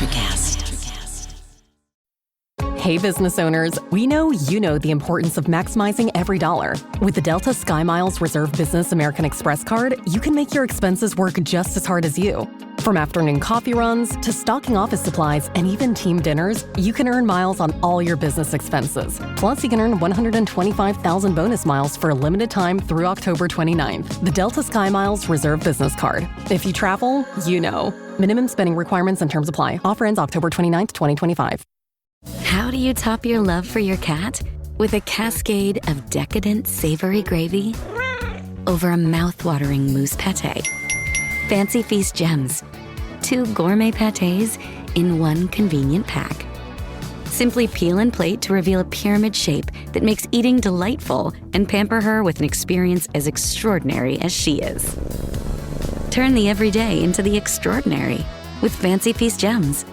Electricast. Hey business owners, we know you know the importance of maximizing every dollar. With the Delta SkyMiles Reserve Business American Express card, you can make your expenses work just as hard as you. From afternoon coffee runs to stocking office supplies and even team dinners, you can earn miles on all your business expenses. Plus, you can earn 125,000 bonus miles for a limited time through October 29th. The Delta SkyMiles Reserve Business Card. If you travel, you know. Minimum spending requirements and terms apply. Offer ends October 29th, 2025. How do you top your love for your cat? With a cascade of decadent savory gravy over a mouth-watering mousse pate. Fancy Feast gems. 2 gourmet pâtés in one convenient pack. Simply peel and plate to reveal a pyramid shape that makes eating delightful and pamper her with an experience as extraordinary as she is. Turn the everyday into the extraordinary with Fancy Feast gems.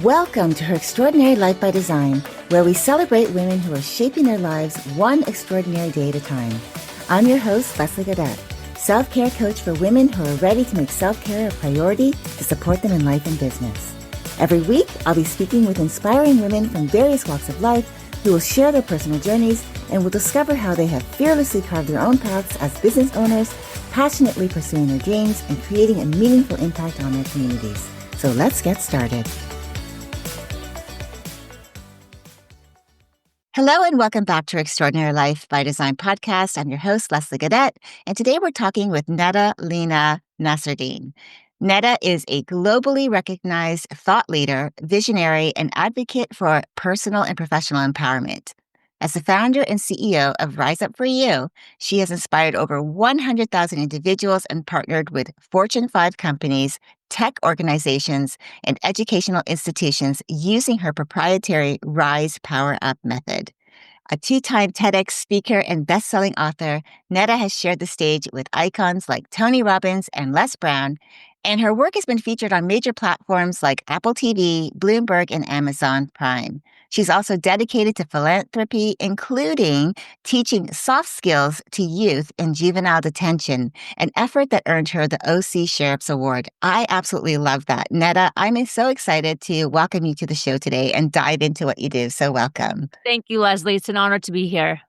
Welcome to Her Extraordinary Life by Design, where we celebrate women who are shaping their lives one extraordinary day at a time. I'm your host, Leslie Gaudet, self-care coach for women who are ready to make self-care a priority to support them in life and business. Every week, I'll be speaking with inspiring women from various walks of life who will share their personal journeys and will discover how they have fearlessly carved their own paths as business owners, passionately pursuing their dreams and creating a meaningful impact on their communities. So let's get started. Hello and welcome back to Extraordinary Life by Design podcast. I'm your host, Leslie Gaudet, and today we're talking with Lena Nasserdeen. Netta is a globally recognized thought leader, visionary, and advocate for personal and professional empowerment. As the founder and CEO of Rise Up For You, she has inspired over 100,000 individuals and partnered with Fortune 5 companies, tech organizations, and educational institutions using her proprietary Rise Power Up method. A 2-time TEDx speaker and best-selling author, Netta has shared the stage with icons like Tony Robbins and Les Brown, and her work has been featured on major platforms like Apple TV, Bloomberg, and Amazon Prime. She's also dedicated to philanthropy, including teaching soft skills to youth in juvenile detention, an effort that earned her the OC Sheriff's Award. I absolutely love that. Netta, I'm so excited to welcome you to the show today and dive into what you do. So welcome. Thank you, Leslie. It's an honor to be here.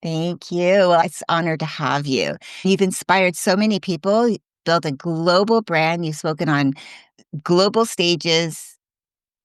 Thank you. Well, it's an honor to have you. You've inspired so many people, built a global brand. You've spoken on global stages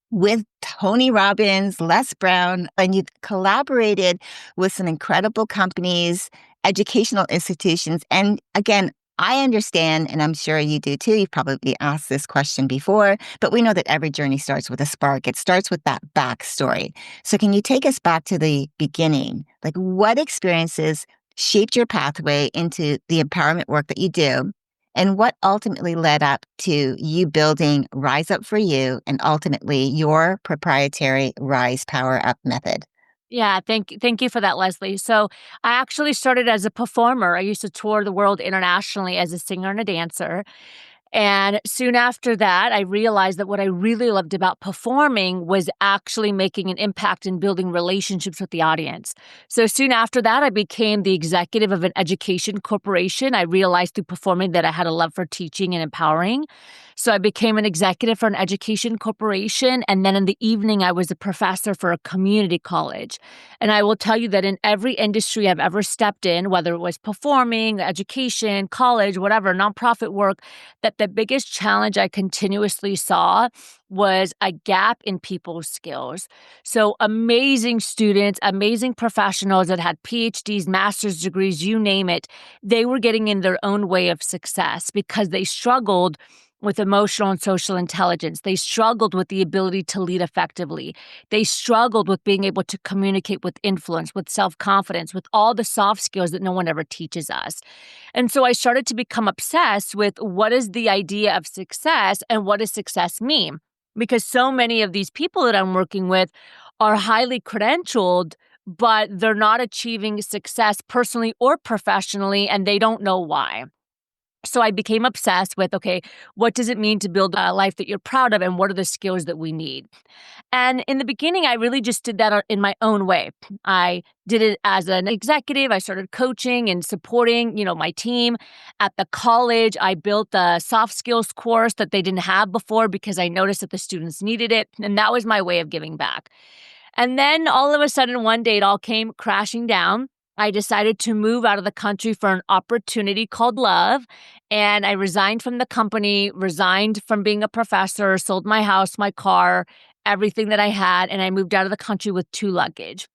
with Tony Robbins, Les Brown, and you've collaborated with some incredible companies, educational institutions. And again, I understand, and I'm sure you do too, you've probably asked this question before, but we know that every journey starts with a spark. It starts with that backstory. So can you take us back to the beginning? Like, what experiences shaped your pathway into the empowerment work that you do? And what ultimately led up to you building Rise Up For You and ultimately your proprietary Rise Power Up method? Yeah, thank you for that, Leslie. So I actually started as a performer. I used to tour the world internationally as a singer and a dancer. And soon after that, I realized that what I really loved about performing was actually making an impact and building relationships with the audience. So soon after that, I became the executive of an education corporation. I realized through performing that I had a love for teaching and empowering. So I became an executive for an education corporation. And then in the evening, I was a professor for a community college. And I will tell you that in every industry I've ever stepped in, whether it was performing, education, college, whatever, nonprofit work, that the biggest challenge I continuously saw was a gap in people's skills. So amazing students, amazing professionals that had PhDs, master's degrees, you name it, they were getting in their own way of success because they struggled with emotional and social intelligence. They struggled with the ability to lead effectively. They struggled with being able to communicate with influence, with self-confidence, with all the soft skills that no one ever teaches us. And so I started to become obsessed with what is the idea of success and what does success mean? Because so many of these people that I'm working with are highly credentialed, but they're not achieving success personally or professionally, and they don't know why. So I became obsessed with, okay, what does it mean to build a life that you're proud of, and what are the skills that we need? And in the beginning, I really just did that in my own way. I did it as an executive. I started coaching and supporting, my team. At the college, I built a soft skills course that they didn't have before because I noticed that the students needed it. And that was my way of giving back. And then all of a sudden, one day, it all came crashing down. I decided to move out of the country for an opportunity called love. And I resigned from the company, resigned from being a professor, sold my house, my car, everything that I had. And I moved out of the country with 2 luggage.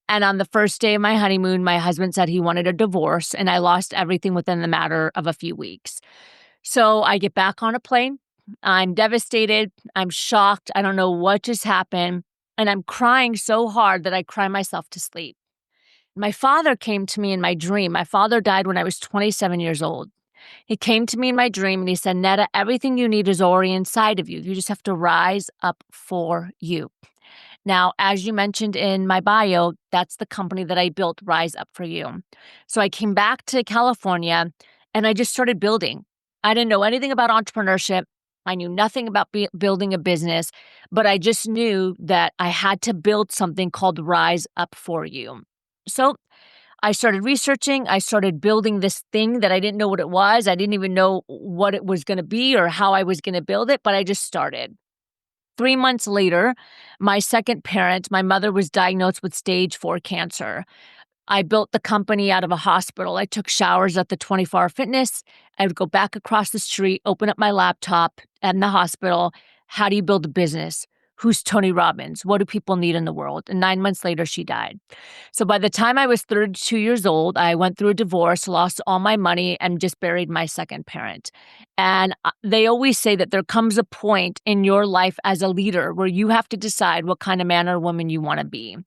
And on the first day of my honeymoon, my husband said he wanted a divorce, and I lost everything within the matter of a few weeks. So I get back on a plane. I'm devastated. I'm shocked. I don't know what just happened. And I'm crying so hard that I cry myself to sleep. My father came to me in my dream. My father died when I was 27 years old. He came to me in my dream and he said, Netta, everything you need is already inside of you. You just have to rise up for you. Now, as you mentioned in my bio, that's the company that I built, Rise Up For You. So I came back to California and I just started building. I didn't know anything about entrepreneurship. I knew nothing about building a business, but I just knew that I had to build something called Rise Up For You. So I started researching. I started building this thing that I didn't know what it was. I didn't even know what it was going to be or how I was going to build it, but I just started. 3 months later, my second parent, my mother, was diagnosed with stage 4 cancer. I built the company out of a hospital. I took showers at the 24-Hour Fitness. I would go back across the street, open up my laptop in the hospital. How do you build a business? Who's Tony Robbins? What do people need in the world? And 9 months later, she died. So by the time I was 32 years old, I went through a divorce, lost all my money, and just buried my second parent. And they always say that there comes a point in your life as a leader where you have to decide what kind of man or woman you want to be.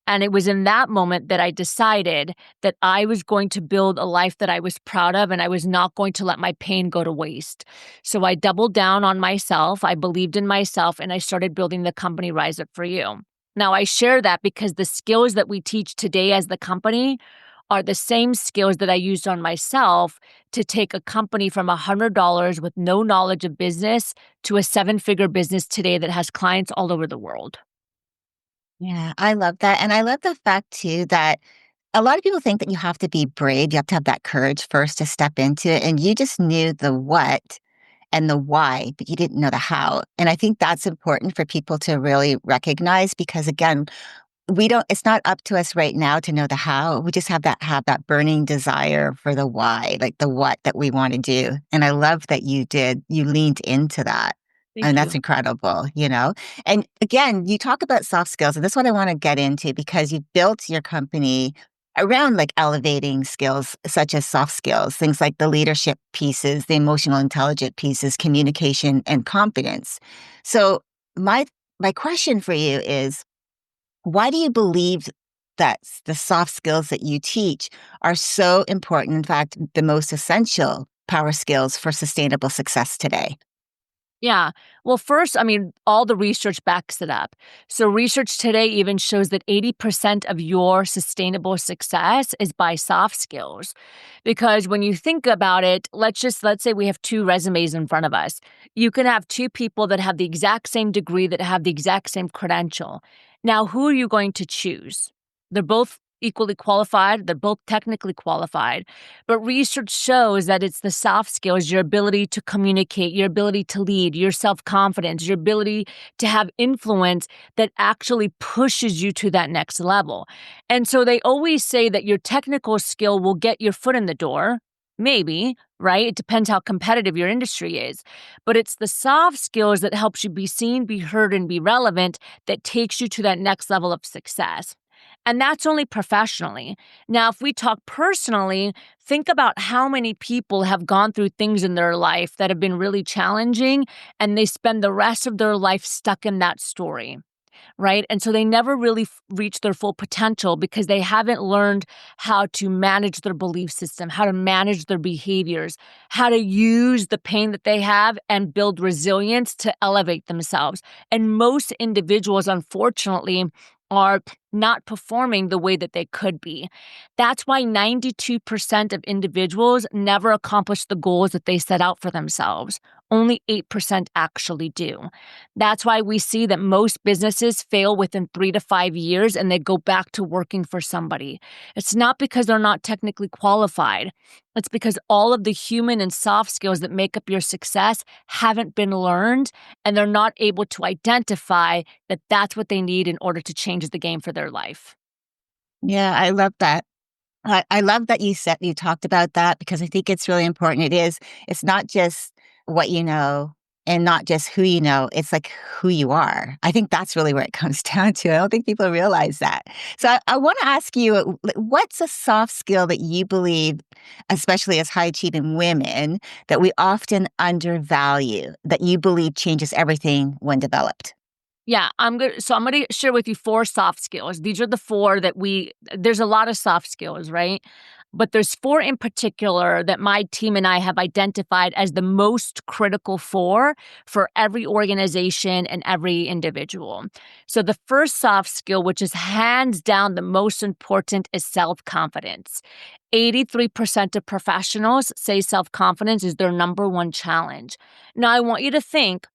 And it was in that moment that I decided that I was going to build a life that I was proud of, and I was not going to let my pain go to waste. So I doubled down on myself. I believed in myself, and I started building the company Rise Up For You. Now, I share that because the skills that we teach today as the company are the same skills that I used on myself to take a company from $100 with no knowledge of business to a 7-figure business today that has clients all over the world. Yeah, I love that. And I love the fact too that a lot of people think that you have to be brave. You have to have that courage first to step into it. And you just knew the what and the why, but you didn't know the how. And I think that's important for people to really recognize because again, it's not up to us right now to know the how. We just have that burning desire for the why, like the what that we want to do. And I love that you leaned into that. And Thank that's you. incredible. And again, you talk about soft skills, and this is what I want to get into because you built your company around like elevating skills such as soft skills, things like the leadership pieces, the emotional intelligent pieces, communication and confidence. So my question for you is why do you believe that the soft skills that you teach are so important? In fact, the most essential power skills for sustainable success today? Yeah. Well, first, all the research backs it up. So, research today even shows that 80% of your sustainable success is by soft skills. Because when you think about it, let's say we have 2 resumes in front of us. You can have 2 people that have the exact same degree, that have the exact same credential. Now, who are you going to choose? They're both equally qualified, they're both technically qualified. But research shows that it's the soft skills, your ability to communicate, your ability to lead, your self-confidence, your ability to have influence that actually pushes you to that next level. And so they always say that your technical skill will get your foot in the door. Maybe, right? It depends how competitive your industry is. But it's the soft skills that helps you be seen, be heard, and be relevant that takes you to that next level of success. And that's only professionally. Now, if we talk personally, think about how many people have gone through things in their life that have been really challenging, and they spend the rest of their life stuck in that story, right? And so they never really reach their full potential because they haven't learned how to manage their belief system, how to manage their behaviors, how to use the pain that they have and build resilience to elevate themselves. And most individuals, unfortunately, are not performing the way that they could be. That's why 92% of individuals never accomplish the goals that they set out for themselves. Only 8% actually do. That's why we see that most businesses fail within 3 to 5 years and they go back to working for somebody. It's not because they're not technically qualified. It's because all of the human and soft skills that make up your success haven't been learned, and they're not able to identify that that's what they need in order to change the game for their life. Yeah, I love that. I love that you talked about that because I think it's really important. It's not just what you know and not just who you know, it's like who you are. I think that's really where it comes down to. I don't think people realize that. So I want to ask you, what's a soft skill that you believe, especially as high achieving women, that we often undervalue, that you believe changes everything when developed? Yeah, I'm gonna share with you 4 soft skills. These are the 4 that there's a lot of soft skills, right? But there's 4 in particular that my team and I have identified as the most critical for every organization and every individual. So the first soft skill, which is hands down the most important, is self-confidence. 83% of professionals say self-confidence is their number one challenge. Now, I want you to think,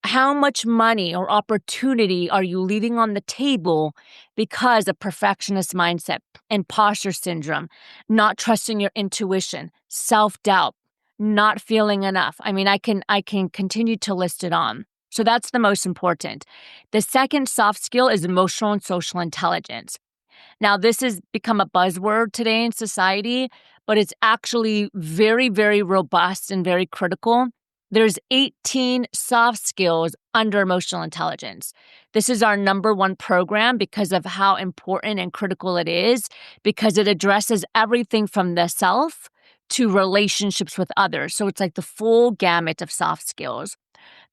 how much money or opportunity are you leaving on the table because of perfectionist mindset, imposter syndrome, not trusting your intuition, self-doubt, not feeling enough? I mean, I can continue to list it on. So that's the most important. The second soft skill is emotional and social intelligence. Now, this has become a buzzword today in society, but it's actually very, very robust and very critical. There's 18 soft skills under emotional intelligence. This is our number one program because of how important and critical it is, because it addresses everything from the self to relationships with others. So it's like the full gamut of soft skills.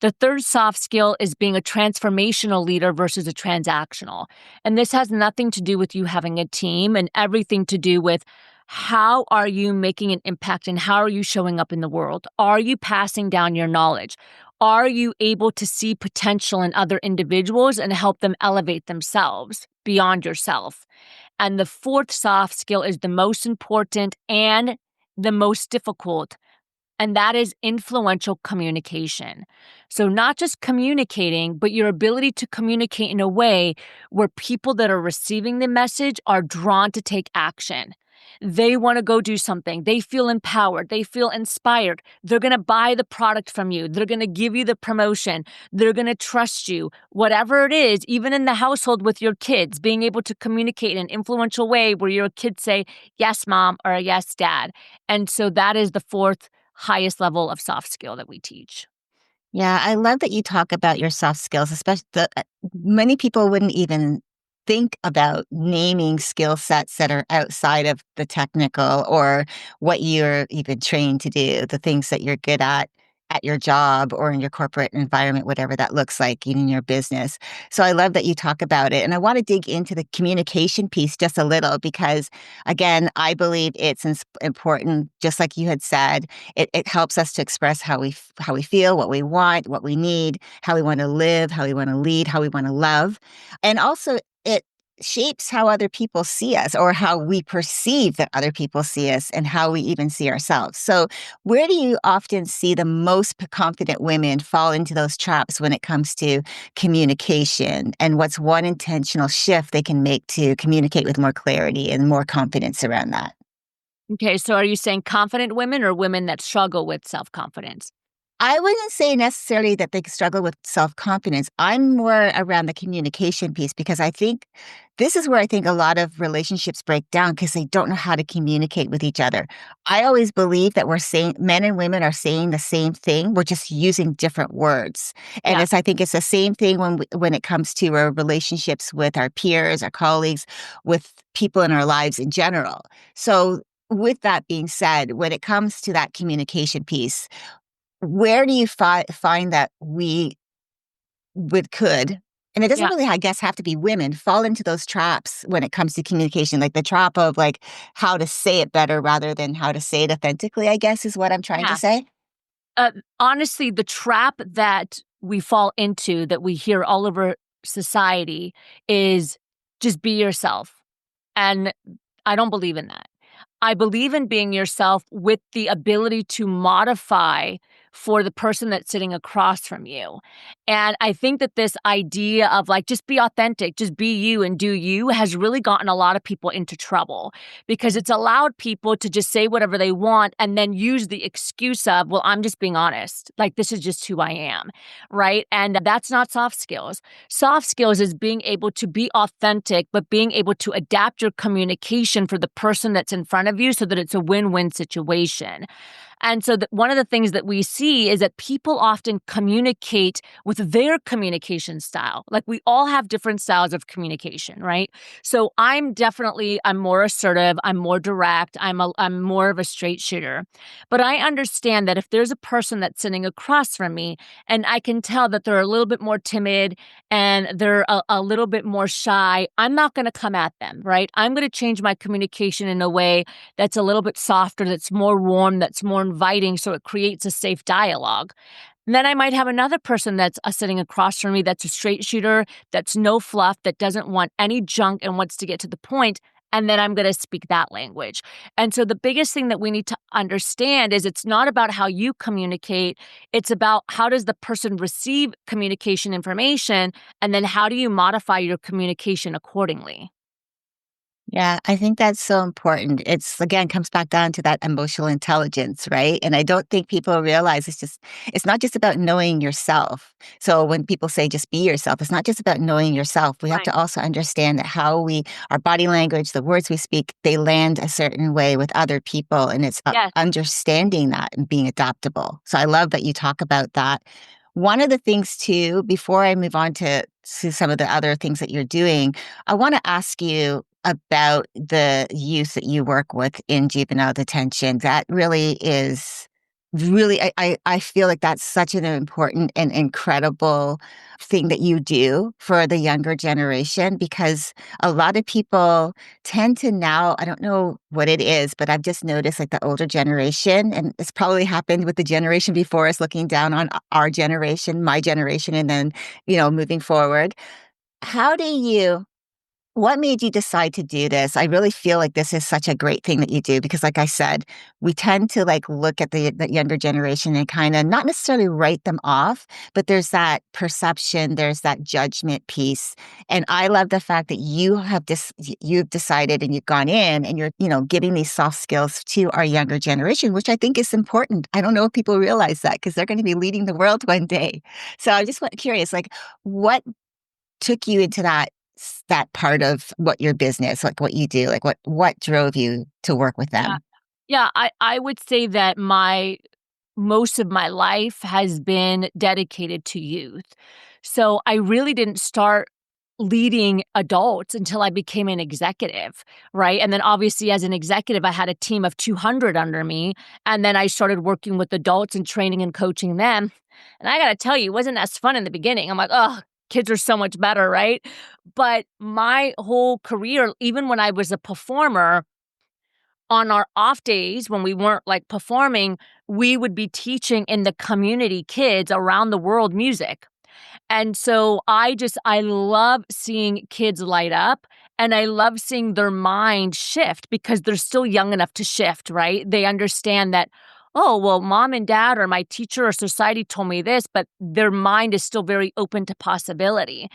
The third soft skill is being a transformational leader versus a transactional. And this has nothing to do with you having a team and everything to do with how are you making an impact and how are you showing up in the world? Are you passing down your knowledge? Are you able to see potential in other individuals and help them elevate themselves beyond yourself? And the fourth soft skill is the most important and the most difficult, and that is influential communication. So not just communicating, but your ability to communicate in a way where people that are receiving the message are drawn to take action. They want to go do something. They feel empowered. They feel inspired. They're going to buy the product from you. They're going to give you the promotion. They're going to trust you. Whatever it is, even in the household with your kids, being able to communicate in an influential way where your kids say, yes, mom, or yes, dad. And so that is the fourth highest level of soft skill that we teach. Yeah, I love that you talk about your soft skills, especially many people wouldn't even think about naming skill sets that are outside of the technical or what you're even trained to do, the things that you're good at your job or in your corporate environment, whatever that looks like in your business. So I love that you talk about it. And I want to dig into the communication piece just a little because, again, I believe it's important, just like you had said, it helps us to express how we feel, what we want, what we need, how we want to live, how we want to lead, how we want to love. And also, it shapes how other people see us or how we perceive that other people see us and how we even see ourselves. So, where do you often see the most confident women fall into those traps when it comes to communication? And what's one intentional shift they can make to communicate with more clarity and more confidence around that? Okay, so are you saying confident women or women that struggle with self-confidence? I wouldn't say necessarily that they struggle with self-confidence. I'm more around the communication piece because I think this is where I think a lot of relationships break down because they don't know how to communicate with each other. I always believe that we're saying men and women are saying the same thing. We're just using different words. And Yeah, I think it's the same thing when it comes to our relationships with our peers, our colleagues, with people in our lives in general. So with that being said, when it comes to that communication piece, where do you find that we could, and it doesn't yeah, really, I guess, have to be women, fall into those traps when it comes to communication, like the trap of like how to say it better rather than how to say it authentically, I guess is what I'm trying to yeah. say? Honestly, the trap that we fall into that we hear all over society is just be yourself. And I don't believe in that. I believe in being yourself with the ability to modify for the person that's sitting across from you. And I think that this idea of like, just be authentic, just be you and do you has really gotten a lot of people into trouble because it's allowed people to just say whatever they want and then use the excuse of, well, I'm just being honest. Like, this is just who I am. Right. And that's not soft skills. Soft skills is being able to be authentic, but being able to adapt your communication for the person that's in front of you so that it's a win-win situation. And so one of the things that we see is that people often communicate with their communication style. Like we all have different styles of communication, right? So I'm more assertive, I'm more direct, I'm more of a straight shooter. But I understand that if there's a person that's sitting across from me and I can tell that they're a little bit more timid and they're a little bit more shy, I'm not going to come at them, right? I'm going to change my communication in a way that's a little bit softer, that's more warm, that's more inviting, so it creates a safe dialogue. And then I might have another person that's sitting across from me that's a straight shooter, that's no fluff, that doesn't want any junk and wants to get to the point, and then I'm going to speak that language. And so the biggest thing that we need to understand is it's not about how you communicate, it's about how does the person receive communication information, and then how do you modify your communication accordingly. Yeah, I think that's so important. It's again comes back down to that emotional intelligence, right? And I don't think people realize it's not just about knowing yourself. So when people say just be yourself, it's not just about knowing yourself. We have Right. to also understand that our body language, the words we speak, they land a certain way with other people. And it's Yes. understanding that and being adaptable. So I love that you talk about that. One of the things too, before I move on to some of the other things that you're doing, I want to ask you about the youth that you work with in juvenile detention. That really is really, I feel like that's such an important and incredible thing that you do for the younger generation because a lot of people tend to now, I don't know what it is, but I've just noticed like the older generation, and it's probably happened with the generation before us looking down on our generation, my generation, and then, moving forward. How do you what made you decide to do this? I really feel like this is such a great thing that you do because, like I said, we tend to like look at the younger generation and kind of not necessarily write them off, but there's that perception, there's that judgment piece, and I love the fact that you've decided and you've gone in and you're giving these soft skills to our younger generation, which I think is important. I don't know if people realize that because they're going to be leading the world one day. So I just curious, like what took you into that part of what your business, like what you do, like what drove you to work with Yeah. them? Yeah, I would say that most of my life has been dedicated to youth. So I really didn't start leading adults until I became an executive, right? And then obviously as an executive, I had a team of 200 under me. And then I started working with adults and training and coaching them. And I got to tell you, it wasn't as fun in the beginning. I'm like, oh, kids are so much better, right? But my whole career, even when I was a performer, on our off days when we weren't like performing, we would be teaching in the community kids around the world music. And so I love seeing kids light up and I love seeing their mind shift because they're still young enough to shift, right? They understand that, oh, well, mom and dad or my teacher or society told me this, but their mind is still very open to possibility.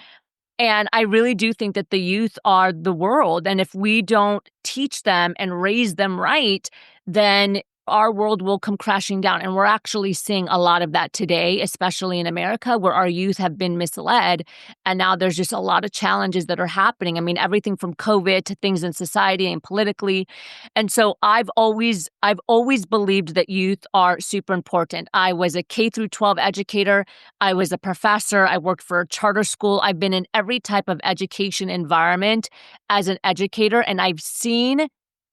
And I really do think that the youth are the world. And if we don't teach them and raise them right, then our world will come crashing down. And we're actually seeing a lot of that today, especially in America, where our youth have been misled. And now there's just a lot of challenges that are happening. I mean, everything from COVID to things in society and politically. And so I've always believed that youth are super important. I was a K through 12 educator. I was a professor. I worked for a charter school. I've been in every type of education environment as an educator, and I've seen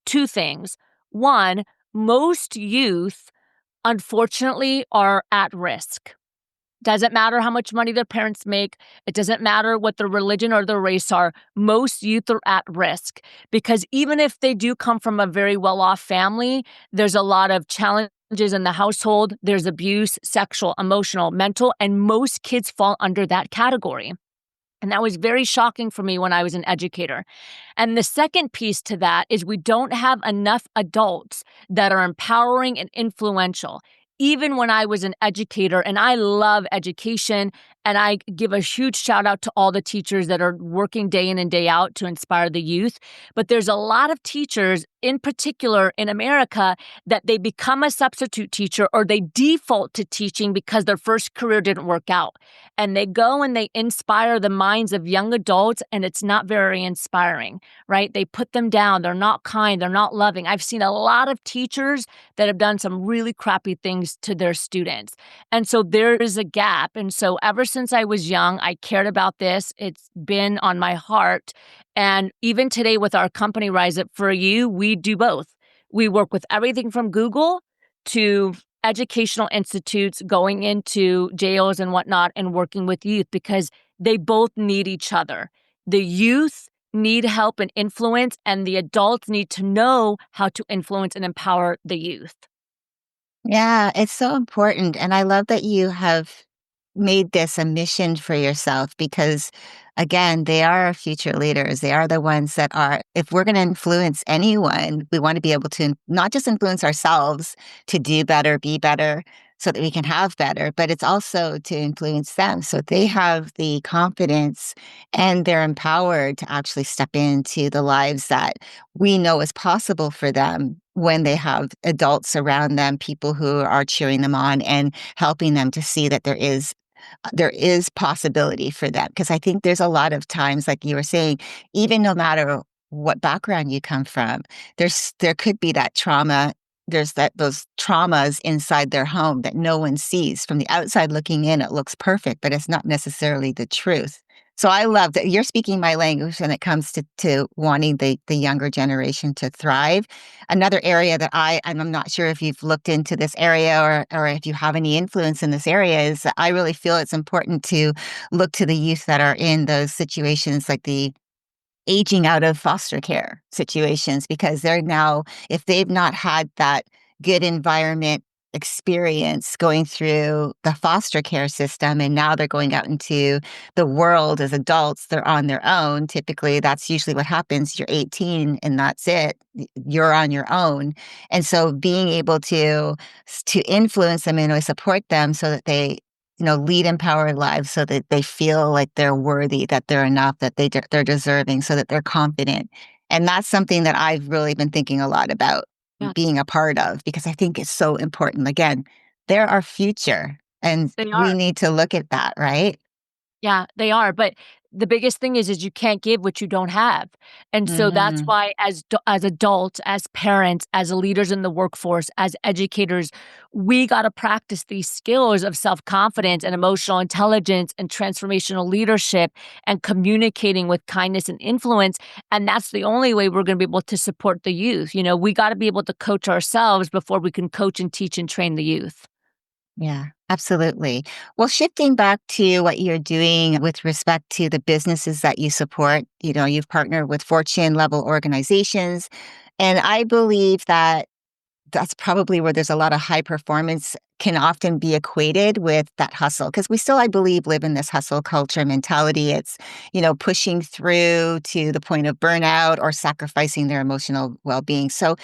two things. One, most youth, unfortunately, are at risk. Doesn't matter how much money their parents make. It doesn't matter what their religion or their race are. Most youth are at risk because even if they do come from a very well-off family, there's a lot of challenges in the household. There's abuse, sexual, emotional, mental, and most kids fall under that category. And that was very shocking for me when I was an educator. And the second piece to that is we don't have enough adults that are empowering and influential. Even when I was an educator, and I love education, and I give a huge shout out to all the teachers that are working day in and day out to inspire the youth. But there's a lot of teachers, in particular in America, that they become a substitute teacher or they default to teaching because their first career didn't work out. And they go and they inspire the minds of young adults, and it's not very inspiring, right? They put them down. They're not kind. They're not loving. I've seen a lot of teachers that have done some really crappy things to their students. And so there is a gap. And so ever since I was young, I cared about this. It's been on my heart. And even today with our company, Rise Up For You, we do both. We work with everything from Google to educational institutes, going into jails and whatnot, and working with youth because they both need each other. The youth need help and influence, and the adults need to know how to influence and empower the youth. Yeah, it's so important. And I love that you have made this a mission for yourself because, again, they are our future leaders. They are the ones that are, if we're going to influence anyone, we want to be able to not just influence ourselves to do better, be better, so that we can have better, but it's also to influence them so they have the confidence and they're empowered to actually step into the lives that we know is possible for them when they have adults around them, people who are cheering them on and helping them to see that there is possibility for them. Because I think there's a lot of times, like you were saying, even no matter what background you come from, there could be that trauma. There's those traumas inside their home that no one sees. From the outside looking in, it looks perfect, but it's not necessarily the truth. So I love that you're speaking my language when it comes to wanting the younger generation to thrive. Another area that I'm not sure if you've looked into this area or if you have any influence in this area is that I really feel it's important to look to the youth that are in those situations like the aging out of foster care situations because they're now, if they've not had that good environment experience going through the foster care system and now they're going out into the world as adults, they're on their own. Typically, that's usually what happens. You're 18 and that's it. You're on your own. And so being able to influence them and support them so that they lead empowered lives so that they feel like they're worthy, that they're enough, that they're deserving, so that they're confident. And that's something that I've really been thinking a lot about Yeah, being a part of because I think it's so important. Again, they're our future and they we are. need to look at that, right? Yeah, they are, but the biggest thing is you can't give what you don't have, and so that's Hmm. why as adults, as parents, as leaders in the workforce, as educators, we gotta practice these skills of self-confidence and emotional intelligence and transformational leadership and communicating with kindness and influence, and that's the only way we're gonna be able to support the youth. We gotta be able to coach ourselves before we can coach and teach and train the youth. Yeah, absolutely. Well, shifting back to what you're doing with respect to the businesses that you support, you've partnered with Fortune level organizations. And I believe that that's probably where there's a lot of high performance can often be equated with that hustle. Because we still, I believe, live in this hustle culture mentality. It's, pushing through to the point of burnout or sacrificing their emotional well being. So,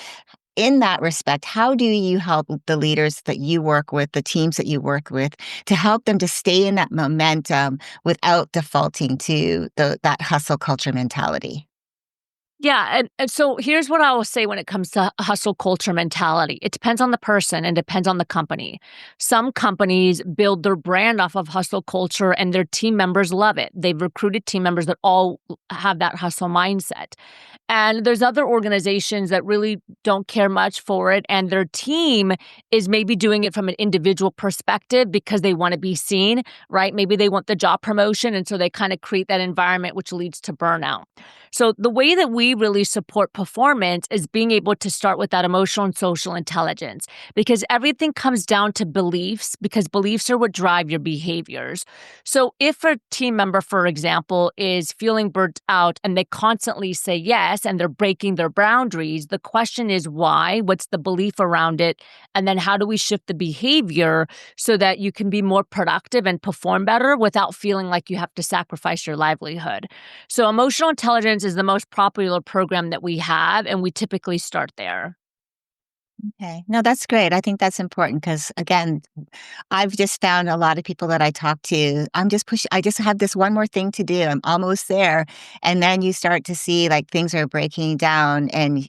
in that respect, how do you help the leaders that you work with, the teams that you work with, to help them to stay in that momentum without defaulting to that hustle culture mentality? Yeah, and so here's what I will say when it comes to hustle culture mentality. It depends on the person and depends on the company. Some companies build their brand off of hustle culture and their team members love it. They've recruited team members that all have that hustle mindset. And there's other organizations that really don't care much for it and their team is maybe doing it from an individual perspective because they want to be seen, right? Maybe they want the job promotion and so they kind of create that environment which leads to burnout. So the way that we we really support performance is being able to start with that emotional and social intelligence, because everything comes down to beliefs, because beliefs are what drive your behaviors. So if a team member, for example, is feeling burnt out and they constantly say yes and they're breaking their boundaries, the question is why? What's the belief around it? And then how do we shift the behavior so that you can be more productive and perform better without feeling like you have to sacrifice your livelihood? So emotional intelligence is the most popular program that we have, and we typically start there. Okay. No, that's great. I think that's important because, again, I've just found a lot of people that I talk to, I just have this one more thing to do. I'm almost there. And then you start to see like things are breaking down and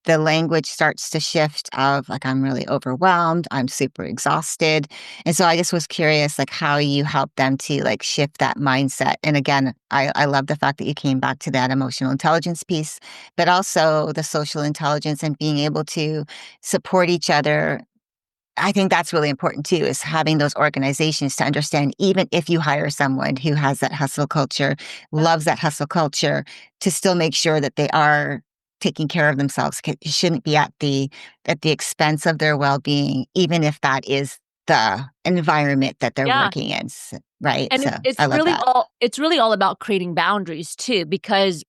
the language starts to shift of like, I'm really overwhelmed. I'm super exhausted. And so I just was curious, like how you help them to like shift that mindset. And again, I love the fact that you came back to that emotional intelligence piece, but also the social intelligence and being able to support each other. I think that's really important too, is having those organizations to understand, even if you hire someone who has that hustle culture, loves that hustle culture, to still make sure that they are taking care of themselves. It shouldn't be at the expense of their well-being, even if that is the environment that they're Yeah. working in, right? And So it's I love really that. all about creating boundaries too, because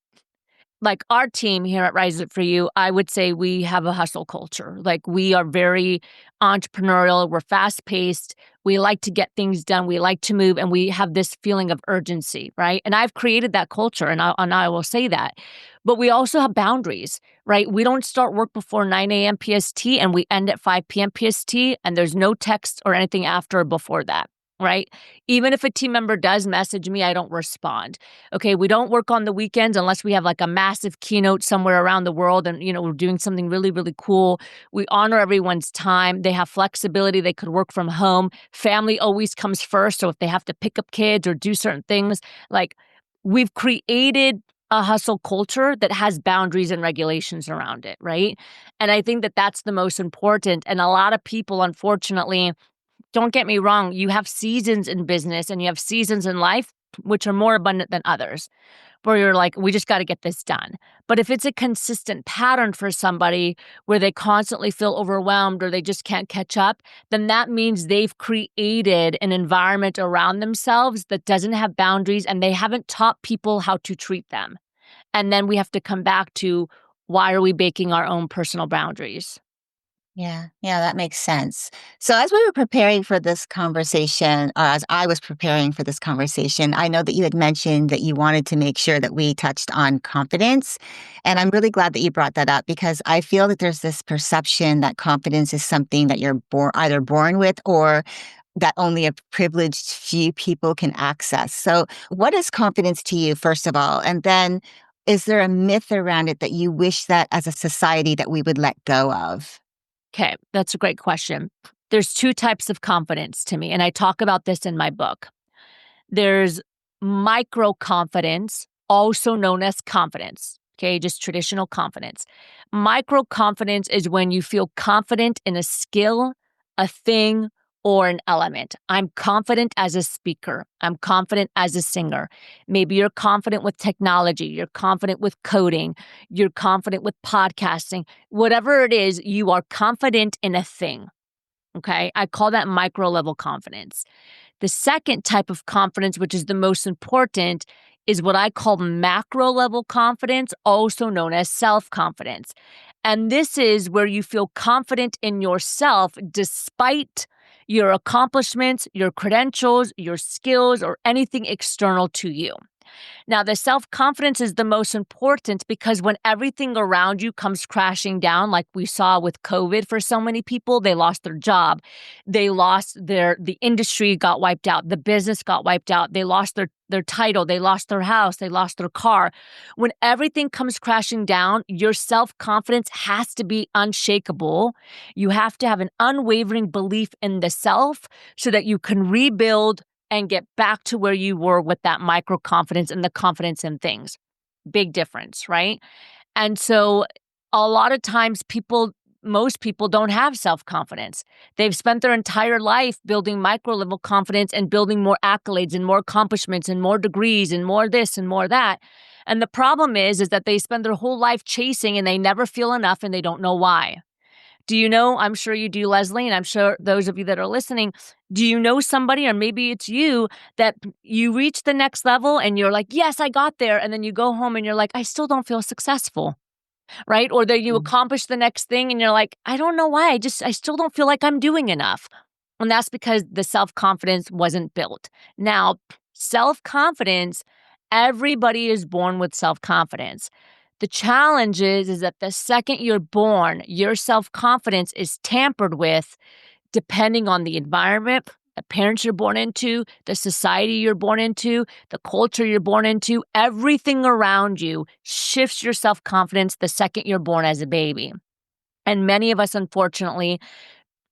like our team here at Rise Up For You, I would say we have a hustle culture. Like we are very entrepreneurial, we're fast paced, we like to get things done, we like to move, and we have this feeling of urgency, right? And I've created that culture, and I will say that. But we also have boundaries, right? We don't start work before 9 a.m. PST and we end at 5 p.m. PST, and there's no text or anything after or before that. Right. Even if a team member does message me, I don't respond. Okay, we don't work on the weekends unless we have like a massive keynote somewhere around the world and we're doing something really really cool. We honor everyone's time. They have flexibility. They could work from home. Family always comes first, so if they have to pick up kids or do certain things, like we've created a hustle culture that has boundaries and regulations around it, right? And I think that that's the most important, and a lot of people unfortunately, don't get me wrong, you have seasons in business and you have seasons in life which are more abundant than others, where you're like, we just got to get this done. But if it's a consistent pattern for somebody where they constantly feel overwhelmed or they just can't catch up, then that means they've created an environment around themselves that doesn't have boundaries and they haven't taught people how to treat them. And then we have to come back to, why are we baking our own personal boundaries? Yeah, yeah, that makes sense. So, as we were preparing for this conversation, or as I was preparing for this conversation, I know that you had mentioned that you wanted to make sure that we touched on confidence. And I'm really glad that you brought that up because I feel that there's this perception that confidence is something that you're either born with or that only a privileged few people can access. So, what is confidence to you, first of all? And then, is there a myth around it that you wish that as a society that we would let go of? Okay, that's a great question. There's two types of confidence to me, and I talk about this in my book. There's micro confidence, also known as confidence. Okay, just traditional confidence. Micro confidence is when you feel confident in a skill, a thing, or an element. I'm confident as a speaker. I'm confident as a singer. Maybe you're confident with technology. You're confident with coding. You're confident with podcasting. Whatever it is, you are confident in a thing. Okay, I call that micro level confidence. The second type of confidence, which is the most important, is what I call macro level confidence, also known as self confidence. And this is where you feel confident in yourself despite your accomplishments, your credentials, your skills, or anything external to you. Now, the self confidence is the most important because when everything around you comes crashing down, like we saw with COVID for so many people, they lost their job, they lost the industry got wiped out, the business got wiped out, they lost their title, they lost their house, they lost their car. When everything comes crashing down, your self confidence has to be unshakable. You have to have an unwavering belief in the self so that you can rebuild and get back to where you were with that micro confidence and the confidence in things. Big difference, right? And so a lot of times most people don't have self-confidence. They've spent their entire life building micro level confidence and building more accolades and more accomplishments and more degrees and more this and more that. And the problem is that they spend their whole life chasing and they never feel enough and they don't know why. Do you know, I'm sure you do, Leslie, and I'm sure those of you that are listening, do you know somebody, or maybe it's you, that you reach the next level and you're like, yes, I got there. And then you go home and you're like, I still don't feel successful, right? Or that you accomplish the next thing and you're like, I don't know why. I still don't feel like I'm doing enough. And that's because the self-confidence wasn't built. Now, self-confidence, everybody is born with self-confidence. The challenge is that the second you're born, your self-confidence is tampered with depending on the environment, the parents you're born into, the society you're born into, the culture you're born into. Everything around you shifts your self-confidence the second you're born as a baby. And many of us, unfortunately,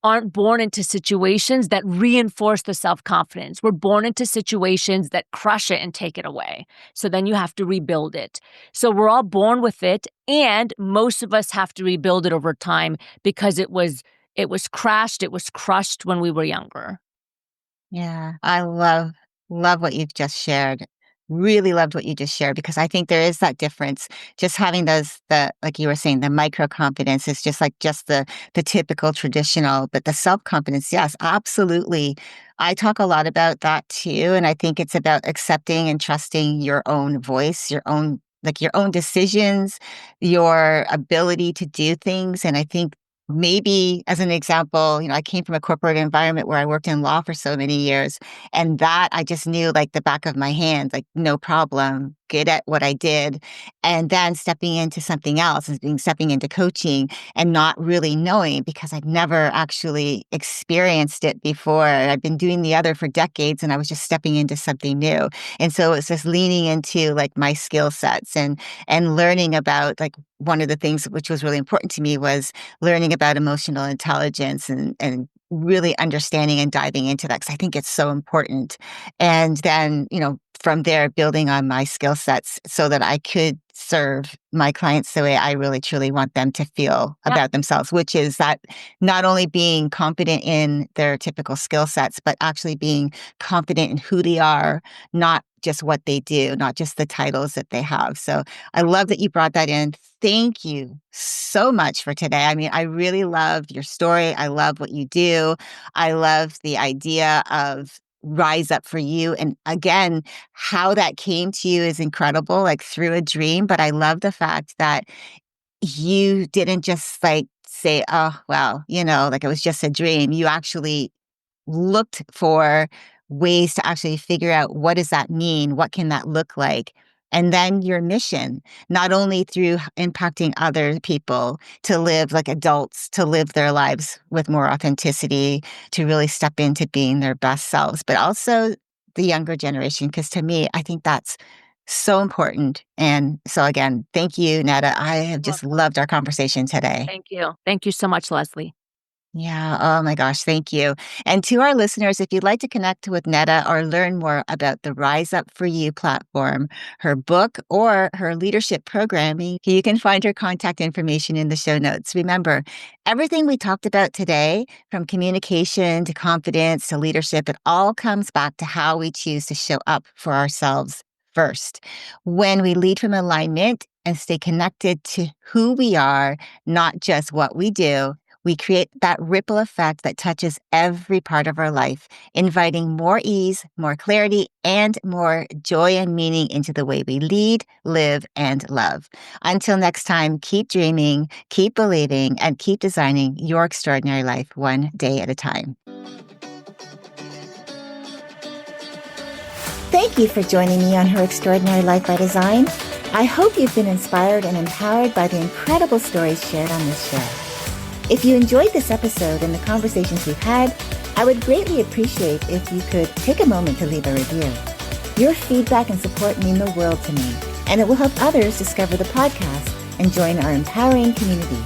aren't born into situations that reinforce the self-confidence. We're born into situations that crush it and take it away. So then you have to rebuild it. So we're all born with it, and most of us have to rebuild it over time because it was crashed, it was crushed when we were younger. Yeah, I love what you've just shared. Really loved what you just shared because I think there is that difference. Just having like you were saying, the micro confidence is just the typical traditional, but the self-confidence, yes, absolutely. I talk a lot about that too. And I think it's about accepting and trusting your own voice, your own decisions, your ability to do things. And I think maybe as an example, I came from a corporate environment where I worked in law for so many years. And that I just knew like the back of my hand, like no problem, good at what I did. And then stepping into something else and stepping into coaching and not really knowing because I'd never actually experienced it before. I've been doing the other for decades and I was just stepping into something new. And so it's just leaning into like my skill sets and learning about like one of the things which was really important to me was learning about emotional intelligence and really understanding and diving into that because I think it's so important. And then, from there, building on my skill sets so that I could serve my clients the way I really truly want them to feel about themselves, which is that not only being confident in their typical skill sets, but actually being confident in who they are, not just what they do, not just the titles that they have. So I love that you brought that in. Thank you so much for today. I mean, I really love your story. I love what you do. I love the idea of rise up for you. And again, how that came to you is incredible, like through a dream. But I love the fact that you didn't just like say, oh, well, like it was just a dream. You actually looked for ways to actually figure out what does that mean? What can that look like? And then your mission, not only through impacting other people to live like adults, to live their lives with more authenticity, to really step into being their best selves, but also the younger generation. Because to me, I think that's so important. And so again, thank you, Netta. I have just loved our conversation today. Thank you. Thank you so much, Leslie. Yeah. Oh my gosh. Thank you. And to our listeners, if you'd like to connect with Netta or learn more about the Rise Up For You platform, her book, or her leadership programming, you can find her contact information in the show notes. Remember, everything we talked about today, from communication to confidence to leadership, it all comes back to how we choose to show up for ourselves first. When we lead from alignment and stay connected to who we are, not just what we do, we create that ripple effect that touches every part of our life, inviting more ease, more clarity, and more joy and meaning into the way we lead, live, and love. Until next time, keep dreaming, keep believing, and keep designing your extraordinary life one day at a time. Thank you for joining me on Her Extraordinary Life by Design. I hope you've been inspired and empowered by the incredible stories shared on this show. If you enjoyed this episode and the conversations we've had, I would greatly appreciate if you could take a moment to leave a review. Your feedback and support mean the world to me, and it will help others discover the podcast and join our empowering community.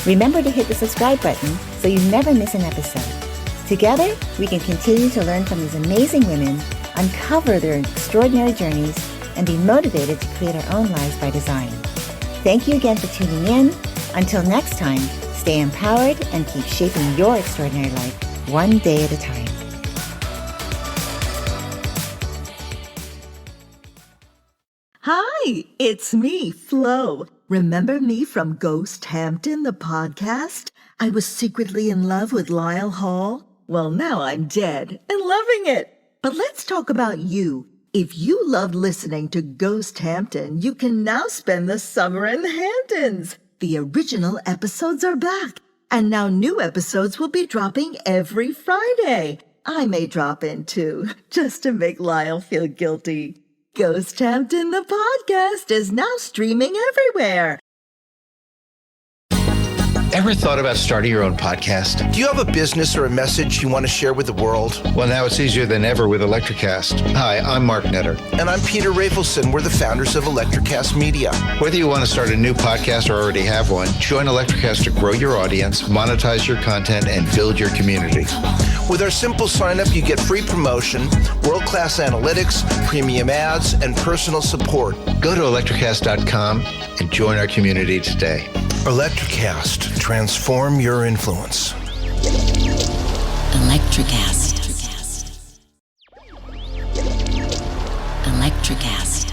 Remember to hit the subscribe button so you never miss an episode. Together, we can continue to learn from these amazing women, uncover their extraordinary journeys, and be motivated to create our own lives by design. Thank you again for tuning in. Until next time, stay empowered and keep shaping your extraordinary life one day at a time. Hi, Hi, it's me, Flo. Remember me from Ghost Hampton, the podcast? I was secretly in love with Lyle Hall. Well, now I'm dead and loving it. But let's talk about you. If you loved listening to Ghost Hampton, you can now spend the summer in the Hamptons. The original episodes are back, and now new episodes will be dropping every Friday. I may drop in too, just to make Lyle feel guilty. Ghost Hampton, the podcast, is now streaming everywhere. Ever thought about starting your own podcast? Do you have a business or a message you want to share with the world? Well, now it's easier than ever with Electricast. Hi, I'm Mark Netter. And I'm Peter Rafelson. We're the founders of Electricast Media. Whether you want to start a new podcast or already have one, join Electricast to grow your audience, monetize your content, and build your community. With our simple sign-up, you get free promotion, world-class analytics, premium ads, and personal support. Go to electricast.com and join our community today. Electricast. Transform your influence. Electricast. Electricast.